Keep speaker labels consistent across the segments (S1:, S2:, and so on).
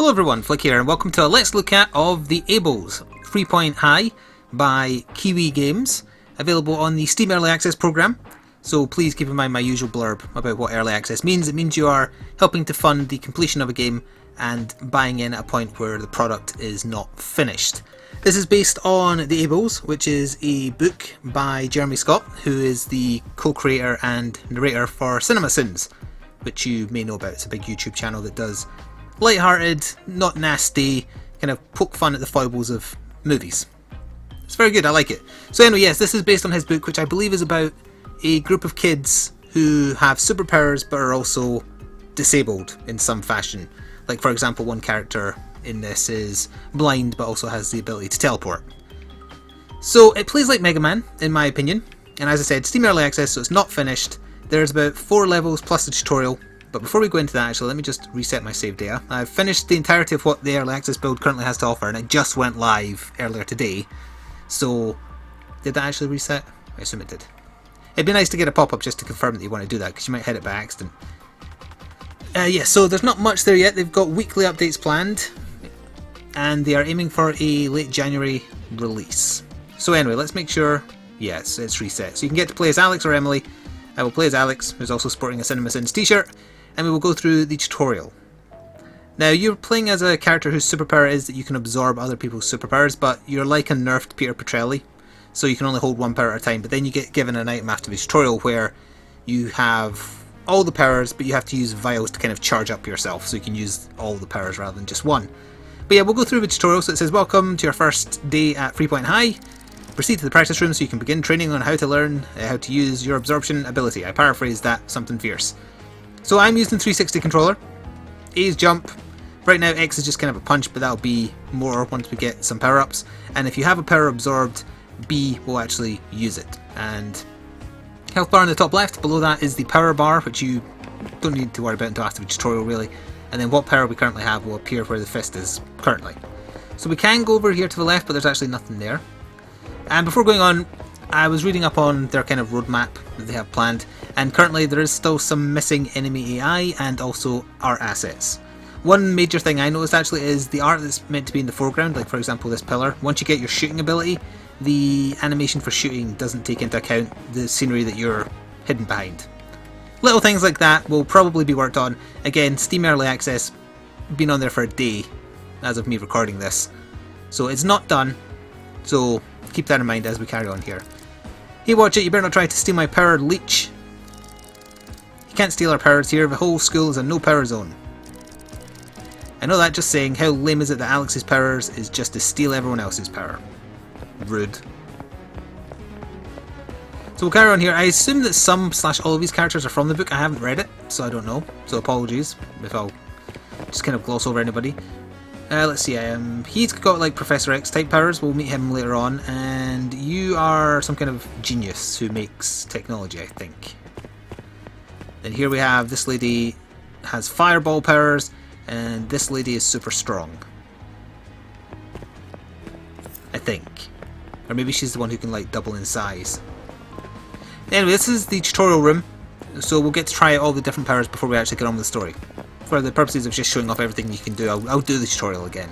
S1: Hello everyone, Flick here, and welcome to a Let's Look At of the Ables, Freepoint High by Kiwi Games, available on the Steam Early Access program. So please keep in mind my usual blurb about what Early Access means. It means you are helping to fund the completion of a game and buying in at a point where the product is not finished. This is based on The Ables, which is a book by Jeremy Scott, who is the co-creator and narrator for Cinema Sins, which you may know about. It's a big YouTube channel that does light-hearted, not nasty, kind of poke fun at the foibles of movies. It's very good, I like it. So anyway, yes, this is based on his book, which I believe is about a group of kids who have superpowers but are also disabled in some fashion. Like, for example, one character in this is blind but also has the ability to teleport. So it plays like Mega Man, in my opinion. And as I said, Steam Early Access, so it's not finished. There's about 4 levels plus the tutorial. But before we go into that, actually, let me just reset my save data. I've finished the entirety of what the Early Access build currently has to offer, and it just went live earlier today. So, did that actually reset? I assume it did. It'd be nice to get a pop-up just to confirm that you want to do that, because you might hit it by accident. Yeah, so there's not much there yet. They've got weekly updates planned, and they are aiming for a late January release. So anyway, let's make sure, yes, it's reset. So you can get to play as Alex or Emily. I will play as Alex, who's also sporting a Cinema Sins t-shirt, and we will go through the tutorial. Now, you're playing as a character whose superpower is that you can absorb other people's superpowers, but you're like a nerfed Peter Petrelli, so you can only hold one power at a time, but then you get given an item after the tutorial where you have all the powers, but you have to use vials to kind of charge up yourself, so you can use all the powers rather than just one. But yeah, we'll go through the tutorial. So it says, welcome to your first day at Freepoint High. Proceed to the practice room so you can begin training on how to learn how to use your absorption ability. I paraphrase that something fierce. So I'm using 360 controller. A is jump. Right now X is just kind of a punch, but that'll be more once we get some power-ups. And if you have a power absorbed, B will actually use it. And health bar in the top left. Below that is the power bar, which you don't need to worry about until after the tutorial really. And then what power we currently have will appear where the fist is currently. So we can go over here to the left, but there's actually nothing there. And before going on, I was reading up on their kind of roadmap that they have planned, and currently there is still some missing enemy AI and also art assets. One major thing I noticed actually is the art that's meant to be in the foreground, like for example this pillar. Once you get your shooting ability, the animation for shooting doesn't take into account the scenery that you're hidden behind. Little things like that will probably be worked on. Again, Steam Early Access, been on there for a day as of me recording this, so it's not done, so keep that in mind as we carry on here. Hey, watch it, you better not try to steal my power, leech. You can't steal our powers here, the whole school is a no power zone. I know that, just saying. How lame is it that Alex's powers is just to steal everyone else's power? Rude. So we'll carry on here. I assume that some/all of these characters are from the book. I haven't read it, so I don't know. So apologies if I'll just kind of gloss over anybody. Let's see, he's got like Professor X type powers, we'll meet him later on, and you are some kind of genius who makes technology, I think. Then here we have this lady has fireball powers, and this lady is super strong. I think. Or maybe she's the one who can like double in size. Anyway, this is the tutorial room, so we'll get to try out all the different powers before we actually get on with the story. For the purposes of just showing off everything you can do, I'll do the tutorial again.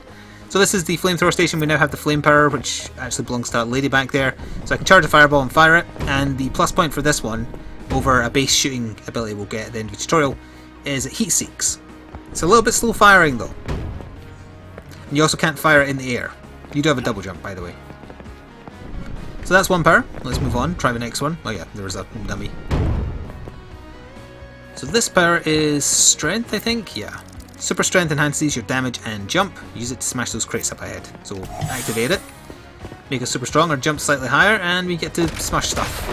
S1: So this is the flamethrower station. We now have the flame power, which actually belongs to that lady back there. So I can charge a fireball and fire it, and the plus point for this one, over a base shooting ability we'll get at the end of the tutorial, is it heat seeks. It's a little bit slow firing though. And you also can't fire it in the air. You do have a double jump, by the way. So that's one power. Let's move on, try the next one. Oh yeah, there was a dummy. So this power is strength, I think? Yeah. Super strength enhances your damage and jump. Use it to smash those crates up ahead. So activate it. Make us super strong or jump slightly higher and we get to smash stuff.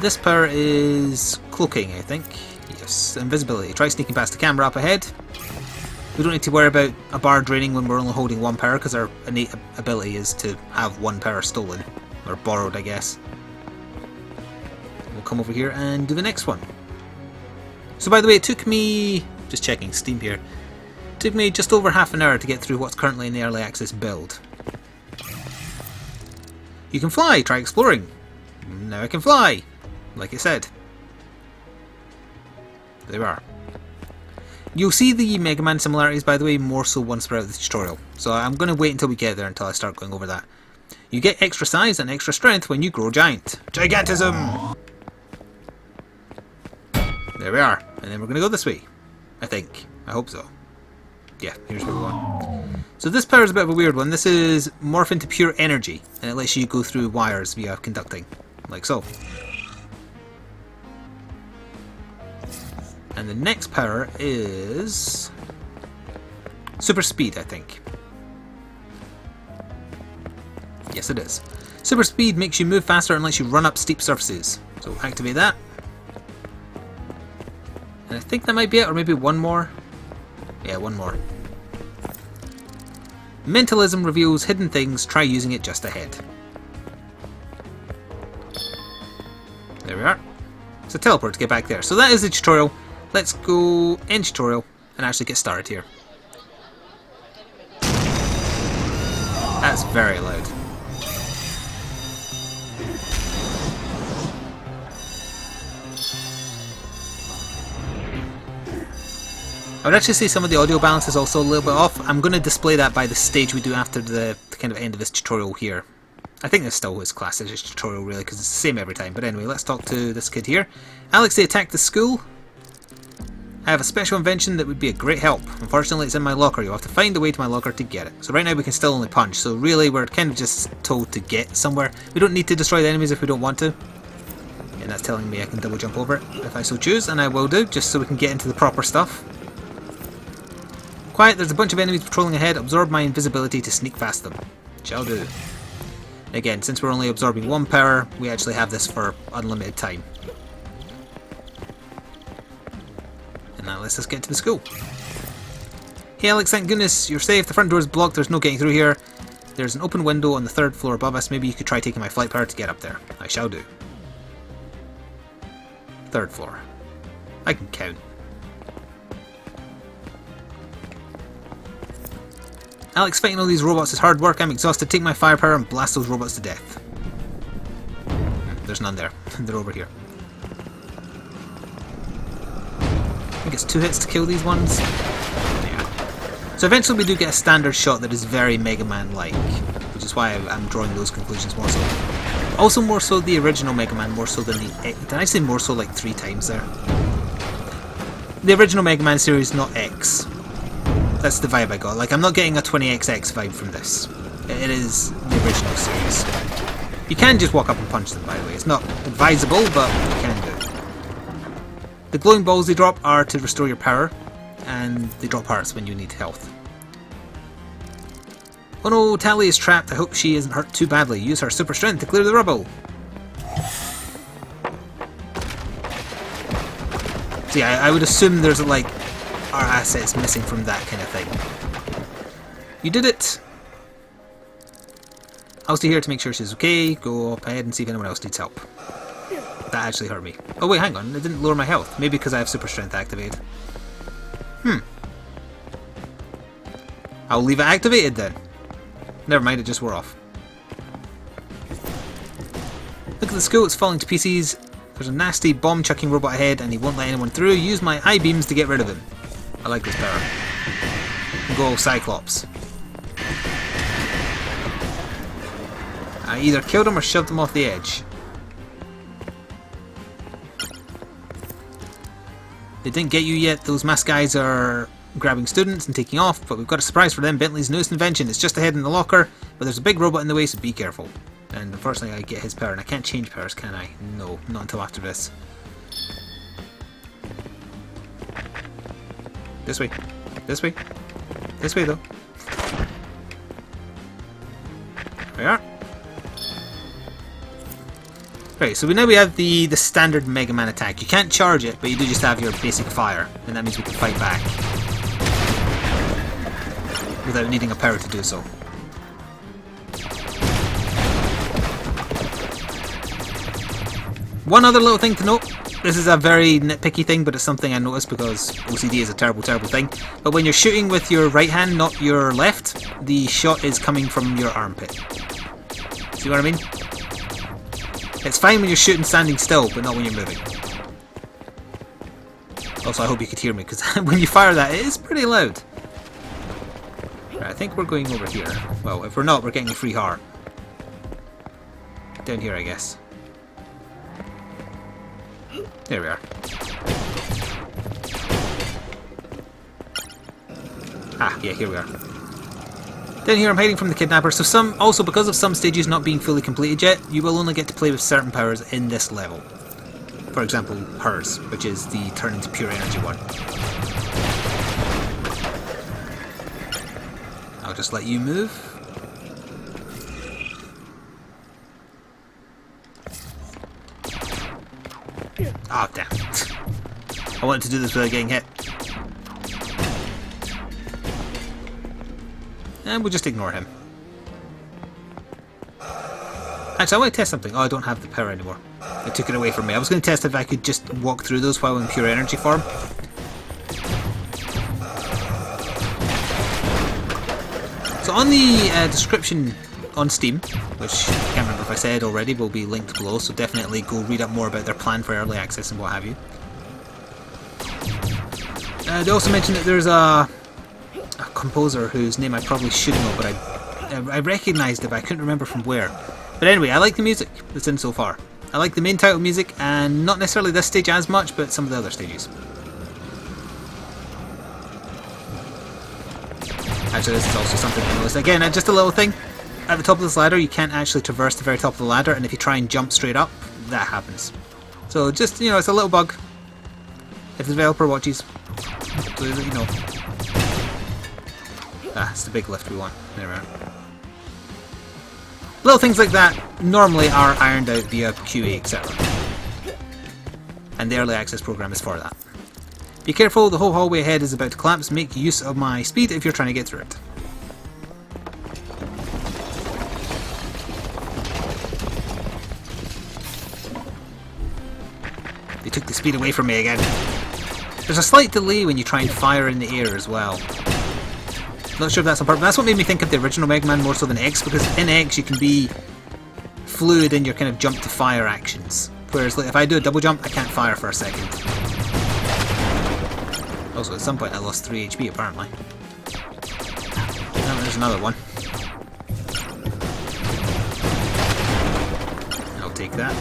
S1: This power is cloaking, I think. Yes, invisibility. Try sneaking past the camera up ahead. We don't need to worry about a bar draining when we're only holding one power because our innate ability is to have one power stolen. Or borrowed, I guess. We'll come over here and do the next one. So by the way, it took me, just checking Steam here, it took me just over half an hour to get through what's currently in the Early Access build. You can fly, try exploring. Now I can fly, like I said. There we are. You'll see the Mega Man similarities, by the way, more so once we're out of the tutorial. So I'm going to wait until we get there until I start going over that. You get extra size and extra strength when you grow giant. Gigantism! There we are. And then we're going to go this way. I think. I hope so. Yeah, here's where we're going. So this power is a bit of a weird one. This is morph into pure energy. And it lets you go through wires via conducting. Like so. And the next power is super speed, I think. Yes, it is. Super speed makes you move faster and lets you run up steep surfaces. So activate that. And I think that might be it, or maybe one more. Yeah, one more. Mentalism reveals hidden things. Try using it just ahead. There we are. It's a teleport to get back there. So that is the tutorial. Let's go end tutorial and actually get started here. That's very loud. I would actually say some of the audio balance is also a little bit off. I'm going to display that by the stage we do after the kind of end of this tutorial here. I think this still is classed as a tutorial really because it's the same every time. But anyway, let's talk to this kid here. Alex, they attacked the school. I have a special invention that would be a great help. Unfortunately, it's in my locker. You'll have to find a way to my locker to get it. So right now we can still only punch. So really, we're kind of just told to get somewhere. We don't need to destroy the enemies if we don't want to. And that's telling me I can double jump over it if I so choose. And I will do, just so we can get into the proper stuff. Quiet, there's a bunch of enemies patrolling ahead. Absorb my invisibility to sneak past them. Shall do. Again, since we're only absorbing one power, we actually have this for unlimited time. And that lets us get to the school. Hey Alex, thank goodness you're safe. The front door is blocked, there's no getting through here. There's an open window on the 3rd floor above us. Maybe you could try taking my flight power to get up there. I shall do. 3rd floor. I can count. Alex, fighting all these robots is hard work. I'm exhausted. Take my firepower and blast those robots to death. There's none there. They're over here. I think it's 2 hits to kill these ones. Yeah. So eventually we do get a standard shot that is very Mega Man-like, which is why I'm drawing those conclusions more so. Also more so the original Mega Man, more so than the... Did I say more so like 3 times there? The original Mega Man series, not X. That's the vibe I got. Like, I'm not getting a 20XX vibe from this. It is the original series. You can just walk up and punch them, by the way. It's not advisable, but you can do it. The glowing balls they drop are to restore your power, and they drop hearts when you need health. Oh no, Tally is trapped. I hope she isn't hurt too badly. Use her super strength to clear the rubble. See, I would assume there's like our assets missing from that kind of thing. You did it! I'll stay here to make sure she's okay. Go up ahead and see if anyone else needs help. That actually hurt me. Oh wait, hang on. It didn't lower my health. Maybe because I have super strength activated. I'll leave it activated then. Never mind, it just wore off. Look at the school, it's falling to pieces. There's a nasty bomb-chucking robot ahead and he won't let anyone through. Use my I-beams to get rid of him. I like this power. Go Cyclops. I either killed him or shoved him off the edge. They didn't get you yet. Those masked guys are grabbing students and taking off, but we've got a surprise for them. Bentley's newest invention. It's just ahead in the locker, but there's a big robot in the way, so be careful. And unfortunately I get his power, and I can't change powers, can I? No, not until after this. This way. This way. This way, though. There we are. Right, so now we have the standard Mega Man attack. You can't charge it, but you do just have your basic fire, and that means we can fight back without needing a power to do so. One other little thing to note. This is a very nitpicky thing, but it's something I noticed because OCD is a terrible, terrible thing. But when you're shooting with your right hand, not your left, the shot is coming from your armpit. See what I mean? It's fine when you're shooting standing still, but not when you're moving. Also, I hope you could hear me, because when you fire that, it is pretty loud. Right, I think we're going over here. Well, if we're not, we're getting a free heart. Down here, I guess. There we are. Ah, yeah, here we are. Down here I'm hiding from the kidnapper, so also because of some stages not being fully completed yet, you will only get to play with certain powers in this level. For example, hers, which is the turn into pure energy one. I'll just let you move. Ah, oh, damn it. I wanted to do this without getting hit. And we'll just ignore him. Actually, I want to test something. Oh, I don't have the power anymore. It took it away from me. I was going to test if I could just walk through those while in pure energy form. So on the description on Steam, which I can't remember if I said already, will be linked below, so definitely go read up more about their plan for early access and what have you. They also mentioned that there's a composer whose name I probably should know, but I recognised it, but I couldn't remember from where. But anyway, I like the music that's in so far. I like the main title music, and not necessarily this stage as much, but some of the other stages. Actually, this is also something I noticed. Again, just a little thing. At the top of this ladder, you can't actually traverse the very top of the ladder, and if you try and jump straight up, that happens. So just, you know, it's a little bug. If the developer watches, so that you know. Ah, it's the big lift we want. There we are. Little things like that normally are ironed out via QA, etc. And the early access program is for that. Be careful, the whole hallway ahead is about to collapse. Make use of my speed if you're trying to get through it. They took the speed away from me again. There's a slight delay when you try and fire in the air as well. Not sure if that's on purpose. That's what made me think of the original Mega Man more so than X, because in X you can be fluid in your kind of jump to fire actions. Whereas like, if I do a double jump, I can't fire for a second. Also, at some point I lost 3 HP apparently. Oh, there's another one. I'll take that.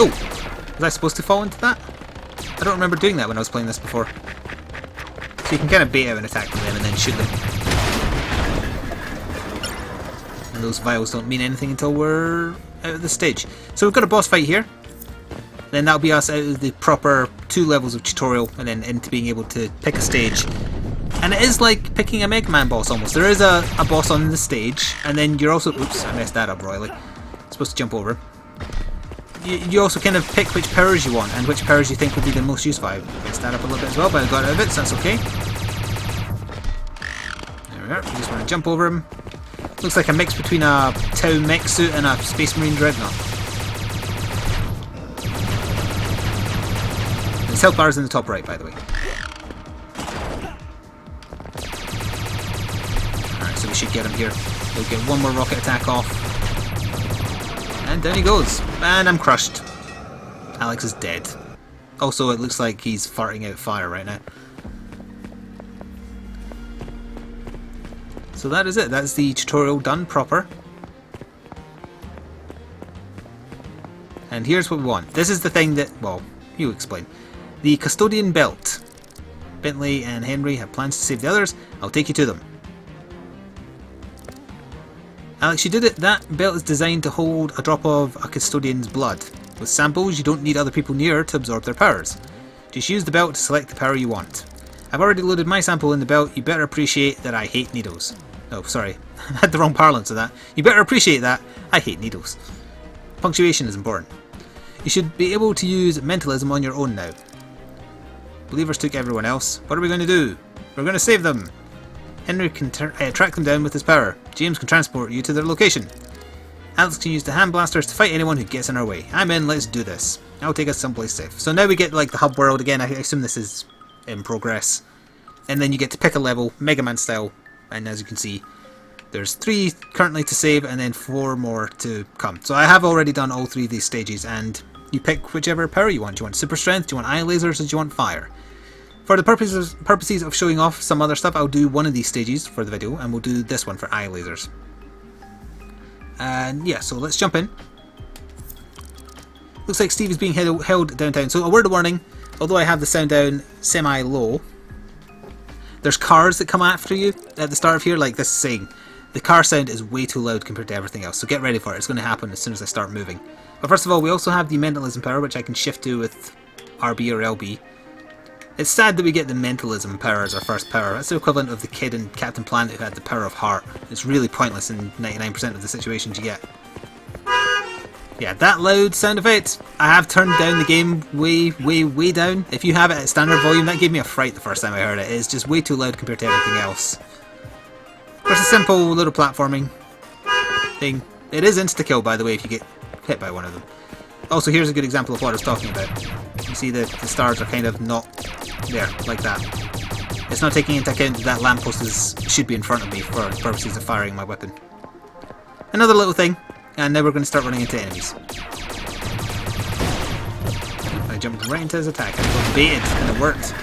S1: Oh! Was I supposed to fall into that? I don't remember doing that when I was playing this before. So you can kind of bait out an attack from them and then shoot them. And those vials don't mean anything until we're out of the stage. So we've got a boss fight here. Then that'll be us out of the proper 2 levels of tutorial and then into being able to pick a stage. And it is like picking a Mega Man boss almost. There is a boss on the stage, and then you're also... Oops, I messed that up royally. Supposed to jump over him. You also kind of pick which powers you want and which powers you think will be the most useful. I messed that up a little bit as well, but I got out of it, so that's okay. There we are. We just want to jump over him. Looks like a mix between a Tau mech suit and a Space Marine dreadnought. His health bar is in the top right, by the way. Alright, so we should get him here. We'll get one more rocket attack off. And down he goes. And I'm crushed. Alex is dead. Also, it looks like he's farting out fire right now. So that is it. That's the tutorial done proper. And here's what we want. This is the thing that... Well, you explain. The custodian belt. Bentley and Henry have plans to save the others. I'll take you to them. Alex, you did it. That belt is designed to hold a drop of a custodian's blood. With samples, you don't need other people near to absorb their powers. Just use the belt to select the power you want. I've already loaded my sample in the belt. You better appreciate that I hate needles. Oh, sorry. I had the wrong parlance of that. You better appreciate that I hate needles. Punctuation is important. You should be able to use mentalism on your own now. Believers took everyone else. What are we going to do? We're going to save them. Henry can track them down with his power. James can transport you to their location. Alex can use the hand blasters to fight anyone who gets in our way. I'm in, let's do this. I'll take us someplace safe. So now we get like the hub world again. I assume this is in progress. And then you get to pick a level, Mega Man style. And as you can see, There's 3 currently to save and then 4 more to come. So I have already done all 3 of these stages, and you pick whichever power you want. Do you want super strength, do you want eye lasers, or do you want fire? For the purposes of showing off some other stuff, I'll do one of these stages for the video, and we'll do this one for eye lasers. And yeah, so let's jump in. Looks like Steve is being held downtown. So a word of warning, although I have the sound down semi-low, there's cars that come after you at the start of here, like this is saying. The car sound is way too loud compared to everything else, so get ready for it. It's going to happen as soon as I start moving. But first of all, we also have the mentalism power, which I can shift to with RB or LB. It's sad that we get the mentalism power as our first power. That's the equivalent of the kid in Captain Planet who had the power of heart. It's really pointless in 99% of the situations you get. Yeah, that loud sound effect, I have turned down the game way down. If you have it at standard volume, that gave me a fright the first time I heard it. It's just way too loud compared to everything else. It's a simple little platforming thing. It is insta-kill, by the way, if you get hit by one of them. Also, here's a good example of what I was talking about. You see the stars are kind of not there, like that. It's not taking into account that lamppost should be in front of me for purposes of firing my weapon. Another little thing, and now we're going to start running into enemies. I jumped right into his attack, and I got baited, and it worked.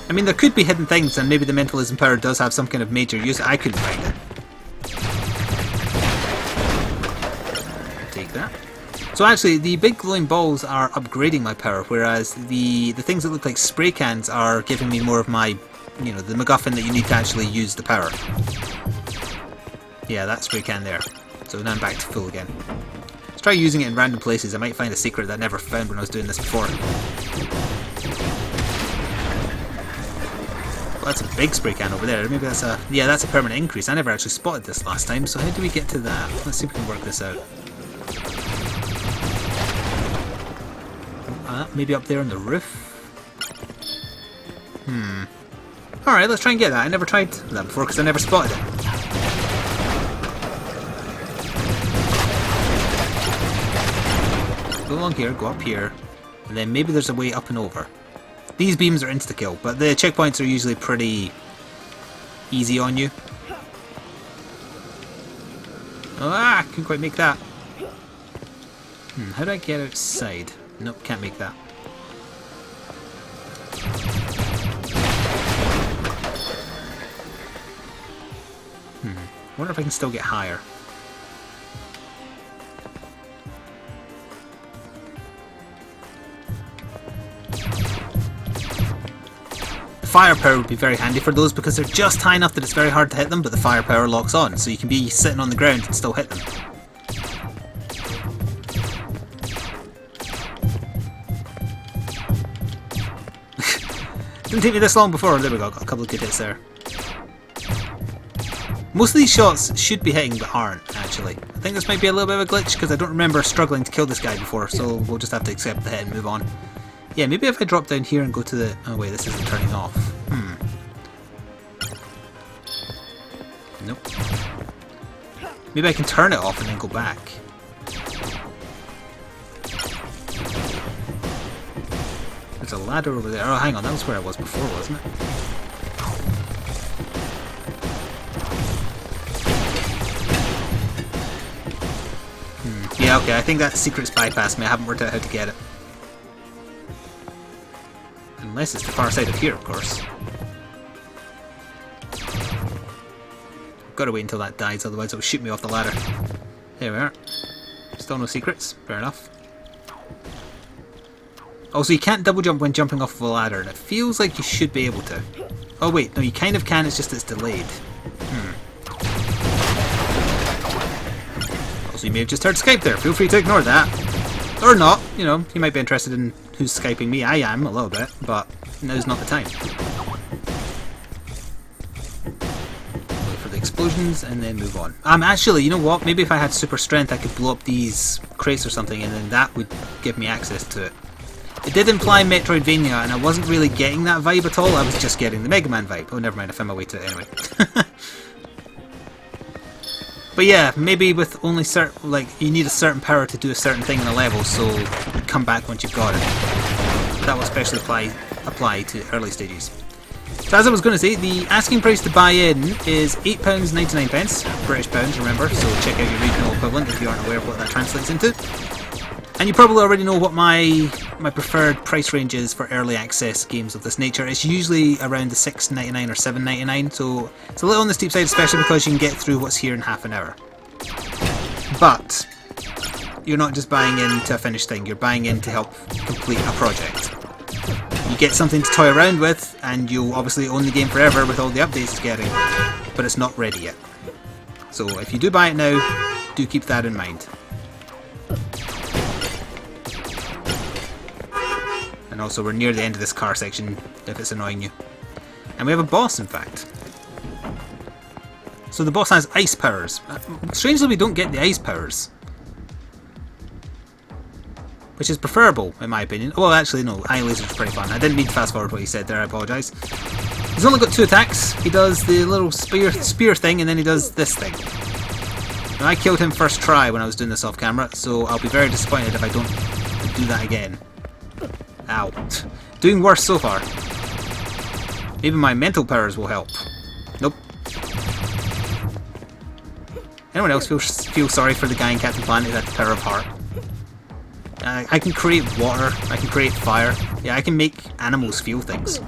S1: I mean, there could be hidden things, and maybe the mentalism power does have some kind of major use. I couldn't find it. Take that. So actually, the big glowing balls are upgrading my power, whereas the things that look like spray cans are giving me more of my, you know, the MacGuffin that you need to actually use the power. Yeah, that spray can there. So now I'm back to full again. Let's try using it in random places. I might find a secret that I never found when I was doing this before. Well, that's a big spray can over there. Maybe that's a... Yeah, that's a permanent increase. I never actually spotted this last time, so how do we get to that? Let's see if we can work this out. Maybe up there on the roof? Alright, let's try and get that. I never tried that before because I never spotted it. Go along here, go up here, and then maybe there's a way up and over. These beams are insta-kill, but the checkpoints are usually pretty easy on you. Oh, I couldn't quite make that. How do I get outside? Nope, can't make that. Wonder if I can still get higher. Fire power would be very handy for those because they're just high enough that it's very hard to hit them, but the fire power locks on, so you can be sitting on the ground and still hit them. Didn't take me this long before. There we go, got a couple of good hits there. Most of these shots should be hitting but aren't, actually. I think this might be a little bit of a glitch because I don't remember struggling to kill this guy before, so we'll just have to accept the hit and move on. Yeah, maybe if I drop down here and go to the... Oh wait, this isn't turning off. Nope. Maybe I can turn it off and then go back. There's a ladder over there. Oh, hang on, that was where I was before, wasn't it? Yeah, okay, I think that secret's bypassed me. I haven't worked out how to get it. Unless it's the far side of here, of course. Gotta wait until that dies, otherwise it'll shoot me off the ladder. There we are. Still no secrets. Fair enough. Also, you can't double jump when jumping off of a ladder, and it feels like you should be able to. Oh wait, no, you kind of can, it's just it's delayed. Also, you may have just heard Skype there. Feel free to ignore that. Or not, you know, you might be interested in who's Skyping me. I am, a little bit, but now's not the time. Wait for the explosions and then move on. Actually, you know what? Maybe if I had super strength I could blow up these crates or something and then that would give me access to it. It did imply Metroidvania and I wasn't really getting that vibe at all. I was just getting the Mega Man vibe. Oh, never mind, I found my way to it anyway. But yeah, maybe with only certain, like, you need a certain power to do a certain thing in a level, so come back once you've got it. That will especially apply to early stages. So as I was going to say, the asking price to buy in is £8.99, British pounds, remember, so check out your regional equivalent if you aren't aware of what that translates into. And you probably already know what my preferred price range is for early access games of this nature. It's usually around the $6.99 or $7.99, so it's a little on the steep side, especially because you can get through what's here in half an hour. But you're not just buying into a finished thing, you're buying in to help complete a project. You get something to toy around with, and you'll obviously own the game forever with all the updates it's getting, but it's not ready yet. So if you do buy it now, do keep that in mind. And also we're near the end of this car section, if it's annoying you. And we have a boss, in fact. So the boss has ice powers. Strangely, we don't get the ice powers, which is preferable, in my opinion. Well, actually, no, eye laser's pretty fun. I didn't mean to fast forward what he said there, I apologise. He's only got 2 attacks. He does the little spear thing, and then he does this thing. Now, I killed him first try when I was doing this off camera, so I'll be very disappointed if I don't do that again. Ow. Doing worse so far. Maybe my mental powers will help. Nope. Anyone else feel sorry for the guy in Captain Planet who had the power of heart? I can create water, I can create fire. Yeah, I can make animals feel things.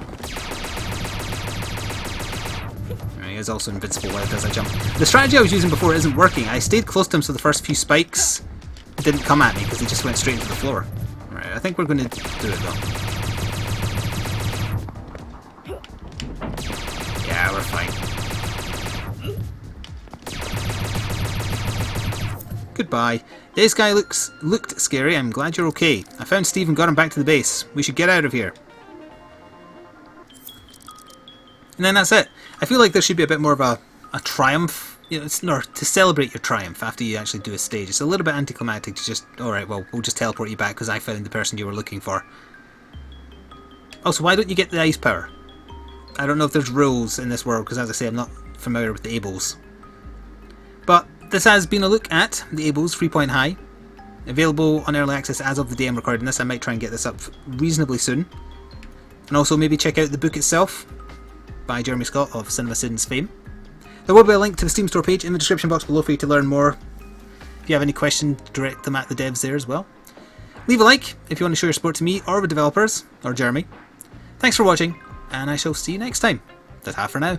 S1: He is also invincible while it does I jump. The strategy I was using before isn't working. I stayed close to him so the first few spikes didn't come at me because they just went straight into the floor. Right, I think we're going to do it though. Yeah, we're fine. Goodbye. This guy looked scary. I'm glad you're okay. I found Steve and got him back to the base. We should get out of here. And then that's it. I feel like there should be a bit more of a triumph. You know, it's not to celebrate your triumph after you actually do a stage. It's a little bit anticlimactic to just, alright, well, we'll just teleport you back because I found the person you were looking for. Also, why don't you get the ice power? I don't know if there's rules in this world because, as I say, I'm not familiar with the Ables. But this has been a look at the Ables Freepoint High. Available on early access as of the day I'm recording this. I might try and get this up reasonably soon. And also maybe check out the book itself by Jeremy Scott of Cinema Sidon's fame. There will be a link to the Steam store page in the description box below for you to learn more. If you have any questions, direct them at the devs there as well. Leave a like if you want to show your support to me or the developers, or Jeremy. Thanks for watching, and I shall see you next time. Ta-ta for now.